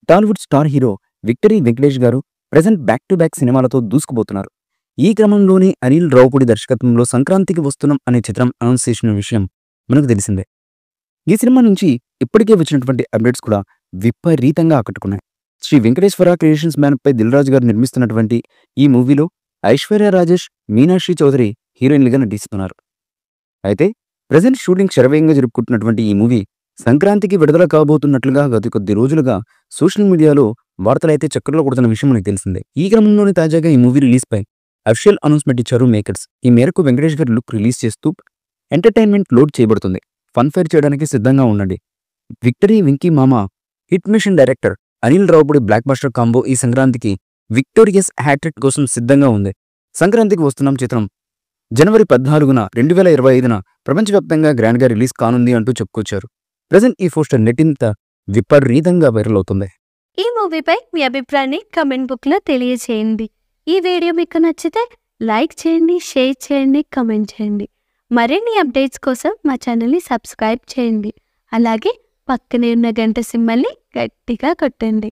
Tollywood star hero victory Venkatesh గారు present back to back సినిమాలతో దూసుకుపోతున్నారు. ఈ క్రమంలోనే అనిల్ రావుపూడి దర్శకత్వంలో సంక్రాంతికి వస్తున్నాం అనే చిత్రం అనౌన్స్ చేసిన విషయం మనకు తెలిసిందే. ఈ సినిమా నుంచి ఇప్పటికే వచ్చినటువంటి అప్డేట్స్ కూడా విపరీతంగా ఆకట్టుకున్నాయి. శ్రీ వెంకటేశ్వర క్రియేషన్స్ బ్యానర్ పై దిల్ రాజు గారు నిర్మిస్తున్నటువంటి ఈ మూవీలో ఐశ్వర్య రాజేష్, మీనాక్షి చౌదరి హీరోయిన్లుగా నటిస్తున్నారు. అయితే ప్రెజెంట్ షూటింగ్ శరవేగంగా జరుపుకుంటున్నటువంటి ఈ మూవీ సంక్రాంతికి విడుదల కాబోతున్నట్లుగా గత కొద్ది రోజులుగా సోషల్ మీడియాలో వార్తలైతే చక్కర్లో కొడుతున్న విషయం మనకు తెలిసిందే. ఈ క్రమంలోనే తాజాగా ఈ మూవీ రిలీజ్ పై అఫీషియల్ అనౌన్స్మెంట్ ఇచ్చారు మేకర్స్. ఈ మేరకు వెంకటేష్ గారి లుక్ రిలీజ్ చేస్తూ ఎంటర్టైన్మెంట్ లోడ్ చేయబడుతుంది, ఫన్ ఫైర్ చేయడానికి సిద్ధంగా ఉండండి. విక్టరీ వెంకీ మామ hit mission director Anil Ravipudi block buster combo ఈ సంక్రాంతికి విక్టోరియస్ హ్యాట్రిక్ కోసం సిద్ధంగా ఉంది. సంక్రాంతికి వస్తున్నాం చిత్రం జనవరి 14న 2025న ప్రపంచవ్యాప్తంగా గ్రాండ్ గా రిలీజ్ కానుంది అంటూ చెప్పుకొచ్చారు. ప్రజెంట్ ఈ పోస్టర్ నెట్టింత విపరీతంగా వైరల్ అవుతుంది. ఈ మూవీపై మీ అభిప్రాయాన్ని కమెంట్ బుక్ లో తెలియచేయండి. ఈ వీడియో మీకు నచ్చితే లైక్ చేయండి, షేర్ చేయండి, కమెంట్ చేయండి. మరిన్ని అప్డేట్స్ కోసం మా ఛానల్ని సబ్స్క్రైబ్ చేయండి. అలాగే పక్కనే ఉన్న గంట సింబల్ని గట్టిగా కొట్టండి.